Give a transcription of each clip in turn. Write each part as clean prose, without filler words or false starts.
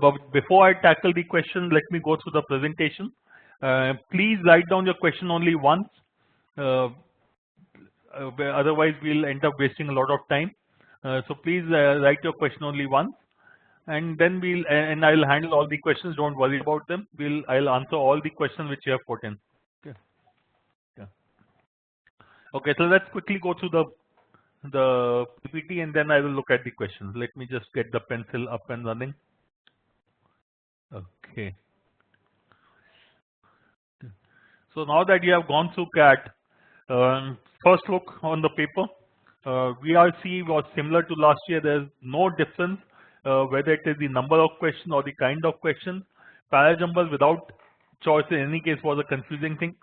But before I tackle the question, let me go through the presentation. Please write down your question only once. Otherwise, we'll end up wasting a lot of time. So please write your question only once, and then I'll handle all the questions. Don't worry about them. I'll answer all the questions which you have put in. Okay. Yeah. Okay. So let's quickly go through the PPT, and then I will look at the questions. Let me just get the pencil up and running. Okay. So now that you have gone through CAT, first look on the paper. VRC was similar to last year. There's no difference whether it is the number of questions or the kind of questions. Parajumble without choice in any case was a confusing thing.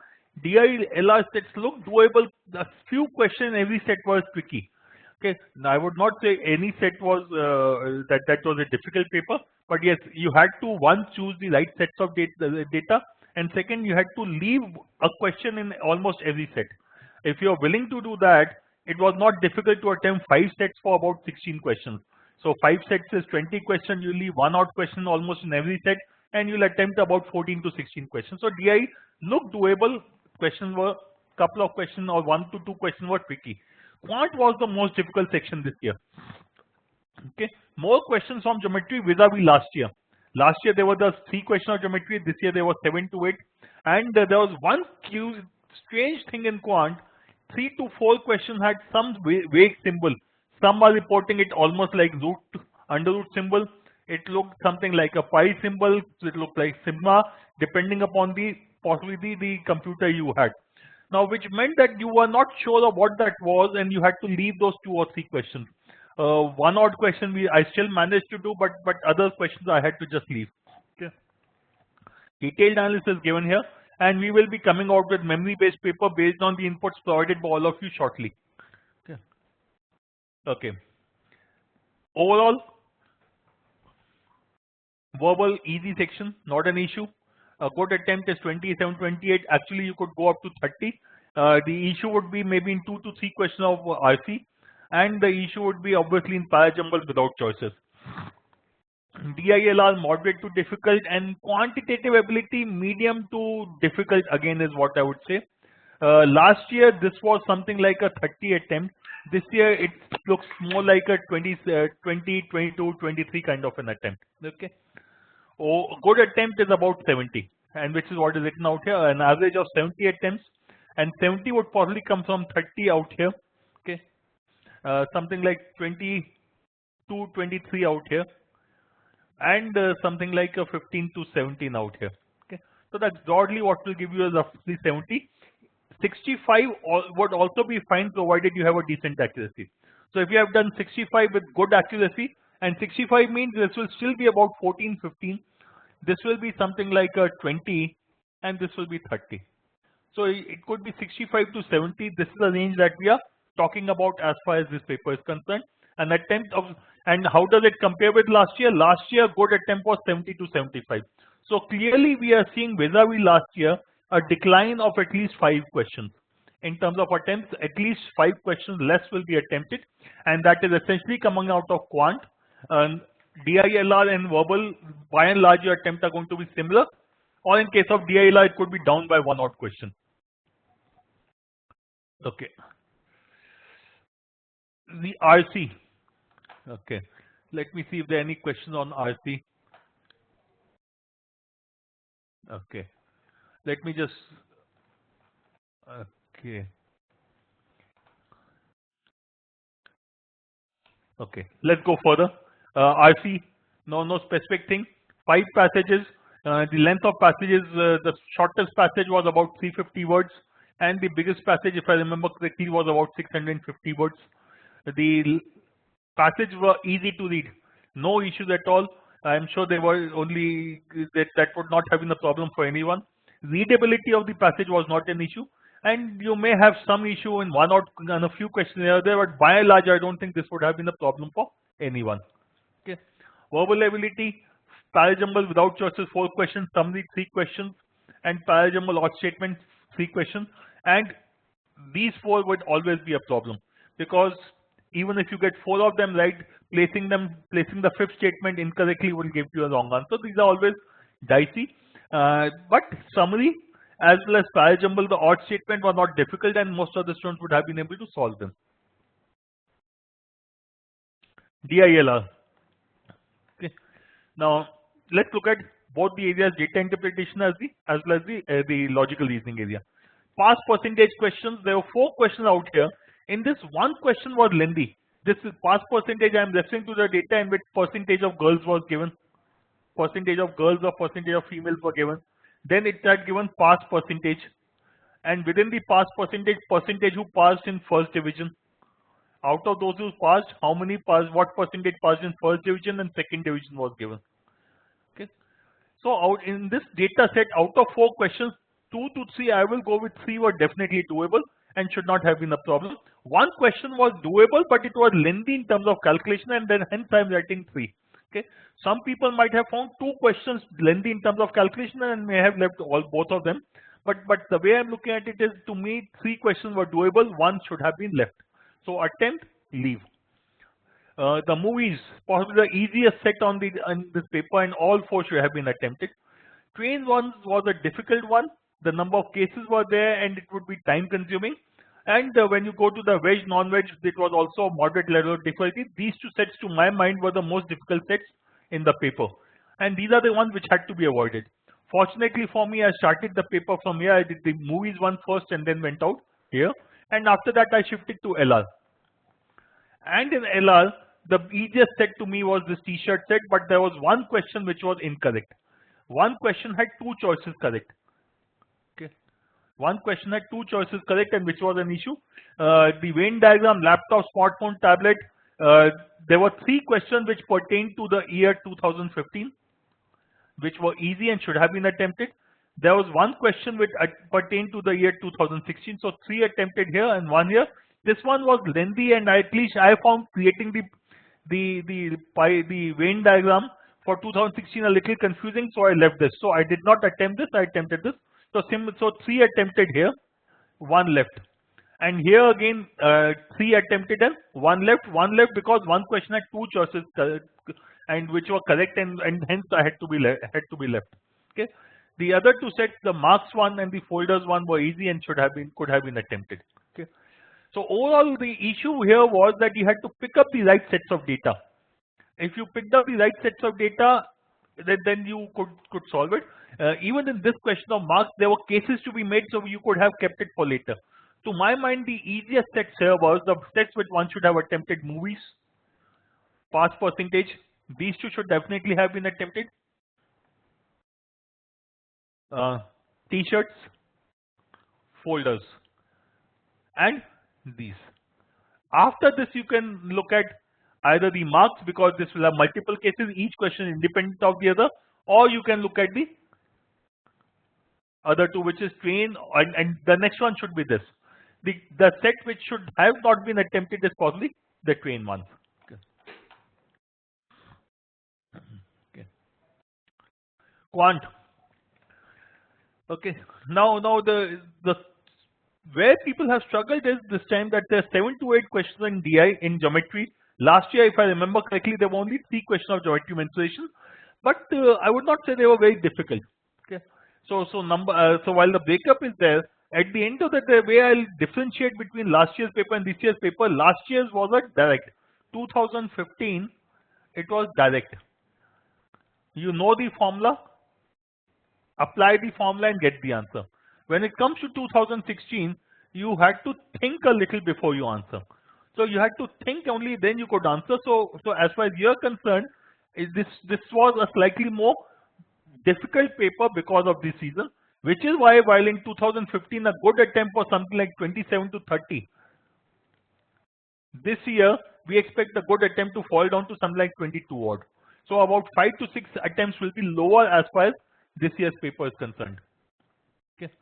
DILR sets look doable. A few questions every set was tricky. Okay, now I would not say any set was that was a difficult paper, but yes, you had to once choose the right sets of data, and second, you had to leave a question in almost every set. If you are willing to do that, it was not difficult to attempt 5 sets for about 16 questions. So 5 sets is 20 questions. You leave one odd question almost in every set, and you'll attempt about 14 to 16 questions. So DI looked doable. Questions were couple of questions or 1 to 2 questions were tricky. Quant was the most difficult section this year. Okay, more questions from geometry vis-a-vis last year. Last year there were the 3 questions of geometry. This year there were 7 to 8, and there was one strange thing in quant. 3 to 4 questions had some vague symbol. Some are reporting it almost like under root symbol. It looked something like a pi symbol. It looked like sigma, depending upon possibly the computer you had. Now, which meant that you were not sure of what that was, and you had to leave those 2 or 3 questions. One odd question I still managed to do, but other questions I had to just leave. Okay. Detailed analysis is given here, and we will be coming out with memory-based paper based on the inputs provided by all of you shortly. Okay. Okay. Overall, verbal easy section, not an issue. A good attempt is 27, 28. Actually, you could go up to 30. The issue would be maybe in 2 to 3 questions of RC, and the issue would be obviously in parajumble without choices. DILR moderate to difficult, and quantitative ability medium to difficult again is what I would say. Last year this was something like a 30 attempt. This year it looks more like a 20, 22, 23 kind of an attempt. Okay. Good attempt is about 70, and which is what is written out here, an average of 70 attempts, and 70 would possibly come from 30 out here. Okay, something like 22, 23 out here, and something like a 15 to 17 out here. Okay, so that's broadly what will give you a roughly 70. 65 would also be fine provided you have a decent accuracy. So if you have done 65 with good accuracy, and 65 means this will still be about 14, 15. This will be something like a 20, and this will be 30. So it could be 65 to 70. This is the range that we are talking about as far as this paper is concerned. An attempt of, and how does it compare with last year? Last year, good attempt was 70 to 75. So clearly we are seeing vis-a-vis last year a decline of at least 5 questions. In terms of attempts, at least 5 questions less will be attempted, and that is essentially coming out of quant. DILR and verbal, by and large, your attempts are going to be similar, or in case of DILR, it could be down by 1 odd question. Okay. The RC. Okay. Let me see if there are any questions on RC. Okay. Let me just. Okay. Okay. Let's go further. RC, no specific thing. 5 passages. The length of passages, the shortest passage was about 350 words, and the biggest passage, if I remember correctly, was about 650 words. The passages were easy to read, no issues at all. I'm sure they were only that would not have been a problem for anyone. Readability of the passage was not an issue, and you may have some issue in one or a few questions here or there, but by and large, I don't think this would have been a problem for anyone. Okay, verbal ability, parajumble without choices 4 questions, summary 3 questions, and parajumble odd statement 3 questions, and these 4 would always be a problem because Even if you get 4 of them right, placing the fifth statement incorrectly will give you a wrong answer. These are always dicey. But summary as well as prior jumble, the odd statement were not difficult and most of the students would have been able to solve them. DILR. Okay. Now let's look at both the areas, data interpretation as well as the logical reasoning area. Pass percentage questions. There were 4 questions out here. In this, one question was lengthy. This is pass percentage. I am referring to the data in which percentage of girls was given, percentage of girls or percentage of females were given. Then it had given pass percentage, and within the pass percentage who passed in first division. Out of those who passed, how many passed, what percentage passed in first division and second division was given. Okay. So out in this data set, out of 4 questions, 2 to 3, I will go with 3 were definitely doable and should not have been a problem. One question was doable, but it was lengthy in terms of calculation, and then hence I am writing 3. Okay. Some people might have found 2 questions lengthy in terms of calculation and may have left both of them. But the way I'm looking at it is, to me, 3 questions were doable, 1 should have been left. So attempt, leave. The movies, possibly the easiest set on this paper, and all 4 should have been attempted. Train one was a difficult one. The number of cases were there and it would be time consuming. And when you go to the veg, non-veg, it was also moderate level of difficulty. These 2 sets to my mind were the most difficult sets in the paper. And these are the ones which had to be avoided. Fortunately for me, I started the paper from here. I did the movies one first and then went out here. And after that, I shifted to LR. And in LR, the easiest set to me was this t-shirt set, but there was one question which was incorrect. One question had 2 choices correct. Okay. One question had 2 choices correct, and which was an issue. The Venn diagram, laptop, smartphone, tablet, there were 3 questions which pertained to the year 2015, which were easy and should have been attempted. There was 1 question which pertained to the year 2016, so 3 attempted here and 1 here. This one was lengthy, and at least I found creating the Venn diagram for 2016 a little confusing, so I left this. So I did not attempt this, I attempted this. So 3 attempted here, 1 left. And here again 3 attempted and 1 left. 1 left because 1 question had 2 choices and which were correct, and hence I had to be left. Okay. The other 2 sets, the marks one and the folders one, were easy and could have been attempted. Okay. So overall, the issue here was that you had to pick up the right sets of data. If you picked up the right sets of data, then you could solve it. Even in this question of marks, there were cases to be made, so you could have kept it for later. To my mind, the easiest sets here was the sets which one should have attempted: movies, pass percentage. These 2 should definitely have been attempted. T-shirts, folders, and these. After this, you can look at either the marks, because this will have multiple cases, each question independent of the other, or you can look at the other 2, which is train, and the next one should be this. The set which should have not been attempted is possibly the train one. Okay. Okay. Quant. Okay. Now the where people have struggled is this time that there are 7 to 8 questions in DI in geometry. Last year, if I remember correctly, there were only 3 questions of geometry mensuration, but I would not say they were very difficult. Okay. So while the breakup is there, at the end of the day, the way I'll differentiate between last year's paper and this year's paper, last year's was a direct. 2015, it was direct. You know the formula, apply the formula and get the answer. When it comes to 2016, you had to think a little before you answer. So you had to think only, then you could answer. So as far as you're concerned, this was a slightly more difficult paper because of this reason, which is why while in 2015 a good attempt was something like 27 to 30. This year we expect a good attempt to fall down to something like 22 odd. So about 5 to 6 attempts will be lower as far as this year's paper is concerned. Okay.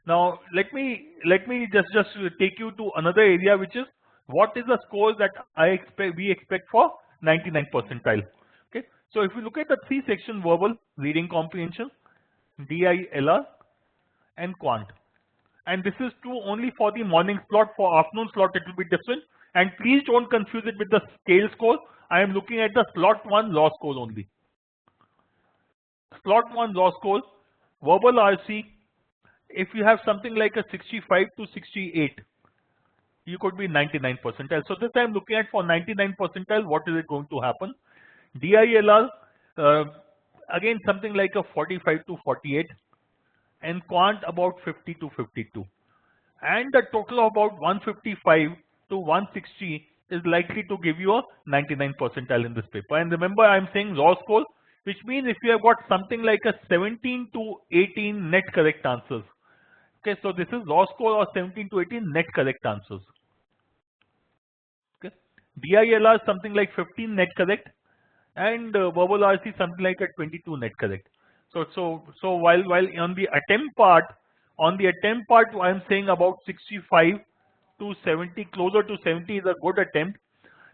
Now let me just take you to another area, which is what is the scores that we expect for 99 percentile. Okay. So if you look at the 3 sections: verbal, reading comprehension, DI, LR, and quant. And this is true only for the morning slot. For afternoon slot, it will be different. And please don't confuse it with the scale score. I am looking at the slot 1 raw score only. Slot 1 raw score, verbal RC, if you have something like a 65 to 68, you could be 99 percentile. So this I am looking at for 99 percentile, what is it going to happen? DILR, again something like a 45 to 48, and quant about 50 to 52. And the total of about 155 to 160 is likely to give you a 99 percentile in this paper. And remember, I am saying raw score, which means if you have got something like a 17 to 18 net correct answers. Okay, so this is raw score or 17 to 18 net correct answers. Okay, DILR something like 15 net correct, and verbal RC something like a 22 net correct. So while on the attempt part, I am saying about 65 to 70, closer to 70 is a good attempt.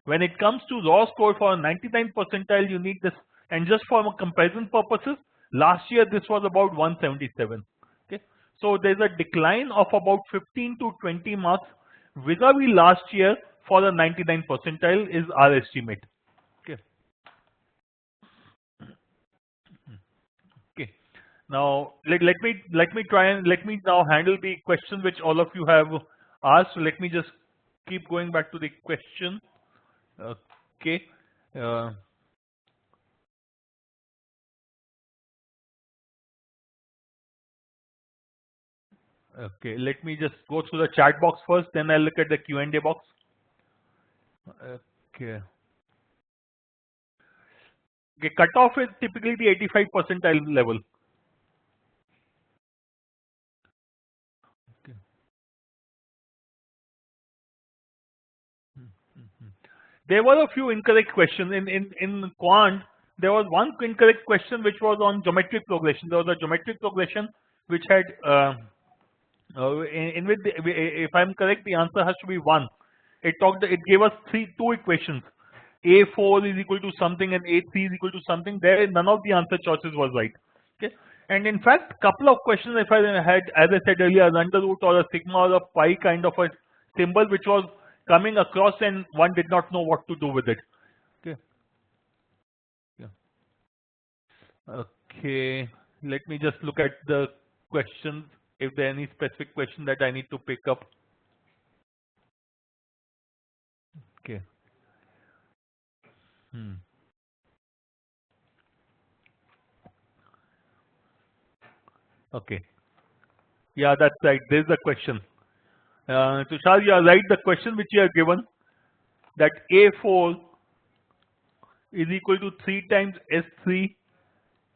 When it comes to raw score for 99 percentile, you need this. And just for comparison purposes, last year this was about 177. Okay, so there's a decline of about 15 to 20 marks vis-a-vis last year for the 99 percentile is our estimate. Okay. Okay. Now let me now handle the question which all of you have asked. So let me just keep going back to the question. Okay. Okay, let me just go through the chat box first, then I'll look at the Q&A box. Okay. Okay, cutoff is typically the 85 percentile level. Okay. There were a few incorrect questions in quant. There was one incorrect question which was on geometric progression. There was a geometric progression which had in which, if I'm correct, the answer has to be 1. It gave us two equations. A4 is equal to something and A3 is equal to something. There, none of the answer choices was right. Okay, and in fact, couple of questions, if I had, as I said earlier, an under root or a sigma or a pi kind of a symbol which was coming across, and one did not know what to do with it. Okay. Yeah. Okay. Let me just look at the questions. If there are any specific question that I need to pick up. Okay. Okay. Yeah, that's right. There's the question. Tushar, you are right. The question which you have given, that A4 is equal to 3 times S3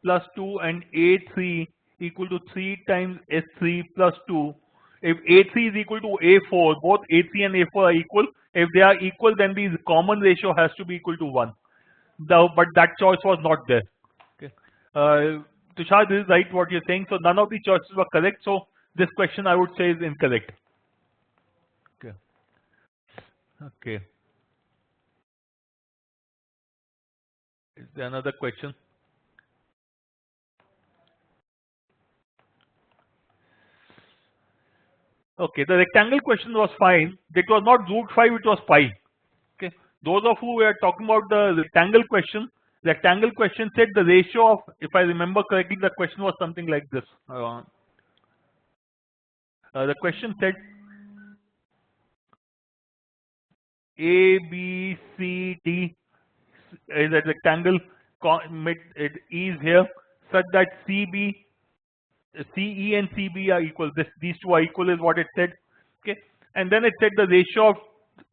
plus 2 and A3 equal to 3 times S3 plus 2. If A3 is equal to A4, both A3 and A4 are equal. If they are equal, then the common ratio has to be equal to 1. But that choice was not there. Okay. Tushar, this is right what you're saying. So none of the choices were correct. So this question I would say is incorrect. Okay. Okay. Is there another question? Okay, the rectangle question was fine. It was not root 5, it was pi. Okay, those of who were talking about the rectangle question said the ratio of, if I remember correctly, the question was something like this. The question said A, B, C, D is a rectangle, it is here, such that CE and CB are equal. These two are equal is what it said. Okay, and then it said the ratio of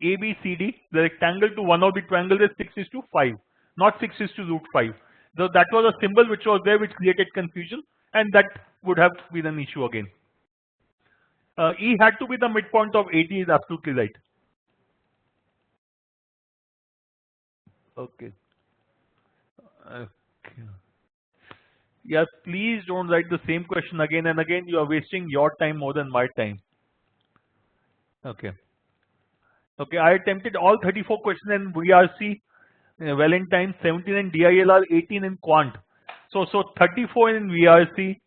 ABCD, the rectangle, to one of the triangles is 6:5, not 6:5. So that was a symbol which was there which created confusion, and that would have been an issue again. E had to be the midpoint of 80 is absolutely right. Okay. Okay. Yes, please don't write the same question again and again. You are wasting your time more than my time. Okay. Okay, I attempted all 34 questions in VRC, Valentine, 17 in DILR, 18 in quant. So 34 in VRC,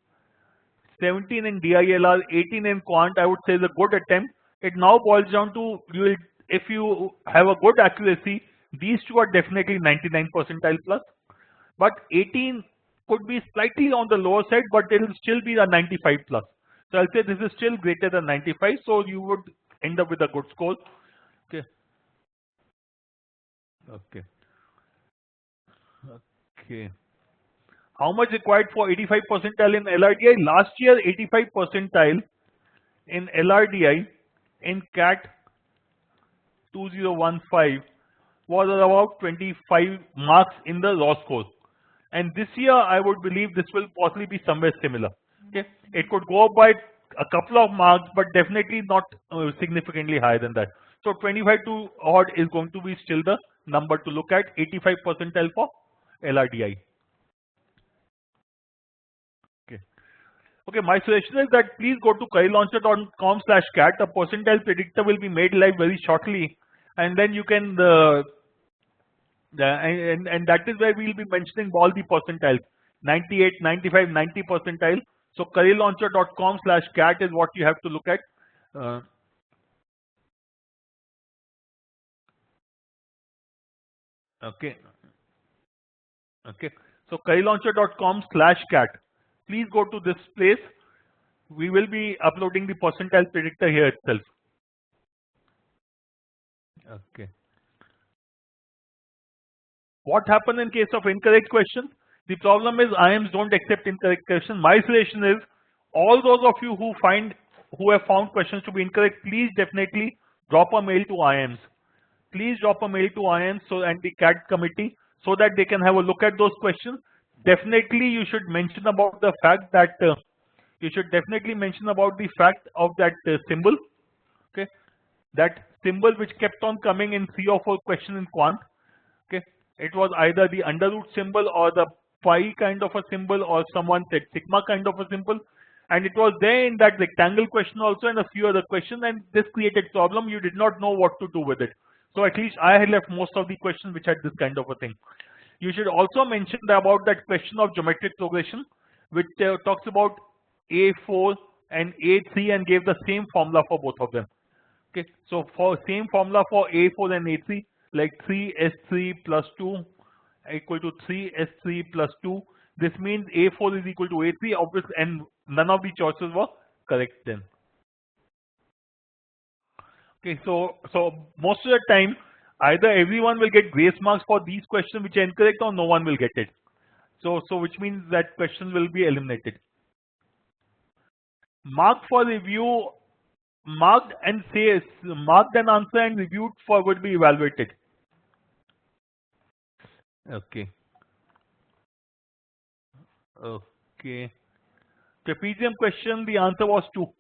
17 in DILR, 18 in quant, I would say is a good attempt. It now boils down to, you will if you have a good accuracy, these two are definitely 99 percentile plus, but 18 could be slightly on the lower side, but it will still be a 95 plus. So I'll say this is still greater than 95, so you would end up with a good score. Okay. Okay. Okay. How much required for 85 percentile in LRDI? Last year, 85 percentile in LRDI in CAT 2015 was about 25 marks in the raw score. And this year, I would believe this will possibly be somewhere similar. Okay, it could go up by a couple of marks, but definitely not significantly higher than that. So 25 to odd is going to be still the number to look at. 85 percentile for LRDI. Okay. Okay, my suggestion is that please go to careerlauncher.com/cat. A percentile predictor will be made live very shortly, and then you can and that is where we will be mentioning all the percentiles, 98, 95, 90 percentile. So careerlauncher.com/cat is what you have to look at. Okay. Okay. So careerlauncher.com/cat. Please go to this place. We will be uploading the percentile predictor here itself. Okay. What happens in case of incorrect question? The problem is IIMs don't accept incorrect question. My suggestion is all those of you who have found questions to be incorrect, please definitely drop a mail to IIMs. Please drop a mail to IIMs and the CAT committee so that they can have a look at those questions. Definitely you should mention about the fact that of that symbol. Okay, that symbol which kept on coming in 3 or 4 questions in quant. Okay, it was either the under root symbol or the pi kind of a symbol, or someone said sigma kind of a symbol, and it was there in that rectangle question also and a few other questions, and this created problem. You did not know what to do with it. So at least I had left most of the questions which had this kind of a thing. You should also mention about that question of geometric progression, which talks about A4 and A3 and gave the same formula for both of them. Okay, so for same formula for A4 and A3, like 3s3 plus 2 equal to 3s3 plus 2. This means A4 is equal to A3, obviously, and none of the choices were correct then. Okay, so most of the time, either everyone will get grace marks for these questions which are incorrect, or no one will get it. So which means that question will be eliminated. Marked for review, marked and answer and reviewed for would be evaluated. Okay. Okay. Trapezium question, the answer was 2.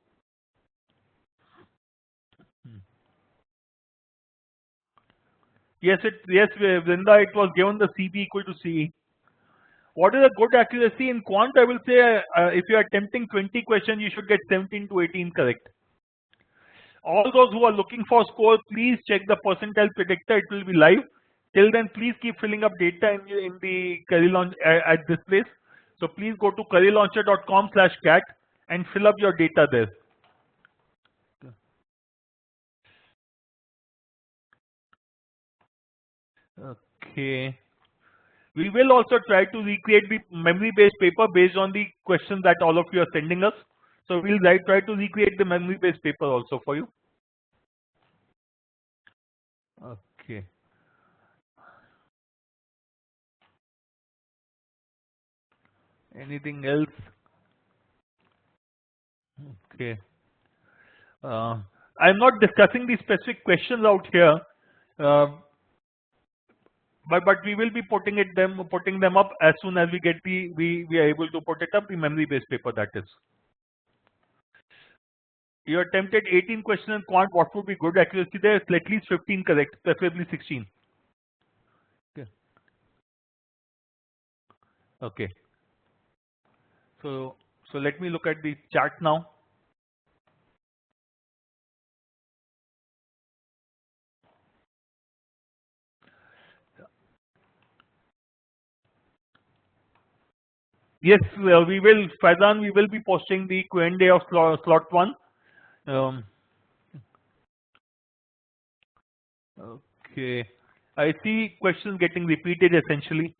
Yes, Vrinda, it was given the CB equal to CE. What is a good accuracy in quant? I will say if you are attempting 20 questions, you should get 17 to 18 correct. All those who are looking for score, please check the percentile predictor. It will be live. Till then, please keep filling up data in the career launch at this place. So please go to careerlauncher.com/cat and fill up your data there. Okay. We will also try to recreate the memory-based paper based on the questions that all of you are sending us. So we'll try to recreate the memory-based paper also for you. Okay. Anything else? Okay. I'm not discussing the specific questions out here, but we will be putting them up as soon as we are able to put it up, the memory-based paper, that is. You attempted 18 questions in quant. What would be good accuracy there? It's at least 15 correct, preferably 16. Okay. Okay. So let me look at the chart now. Yes, we will, Faizan, we will be posting the Q&A of slot 1. Okay. I see questions getting repeated essentially.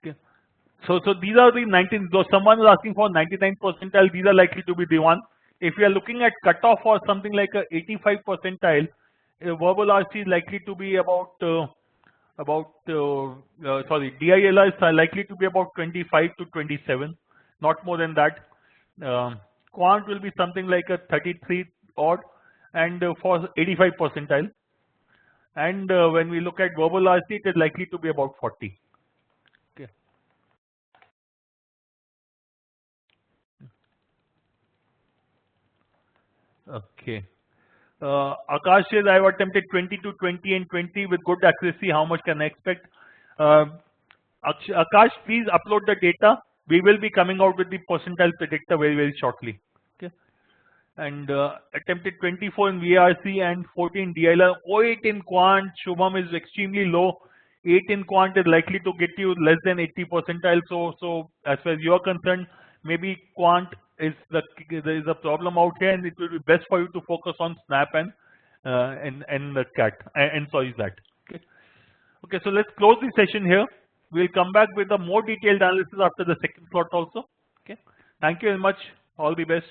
Okay. So these are the 19. So someone is asking for 99 percentile. These are likely to be the one. If we are looking at cutoff or something like a 85 percentile, verbal RC is likely to be sorry, DILR is likely to be about 25 to 27, not more than that. Quant will be something like a 33 odd, and for 85 percentile. And when we look at verbal RC, it is likely to be about 40. Okay. Okay. Akash says, I have attempted 20 to 20 and 20 with good accuracy. How much can I expect? Uh, Akash, please upload the data. We will be coming out with the percentile predictor very, very shortly. Okay. And attempted 24 in VRC and 14 DLR. 08 in quant, Shubham, is extremely low. 8 in quant is likely to get you less than 80 percentile. So as far as you are concerned, maybe quant is there is a problem out here, and it will be best for you to focus on Snap and the CAT and sorry that. Okay. Okay. So let's close the session here. We'll come back with a more detailed analysis after the second slot also. Okay. Thank you very much. All the best.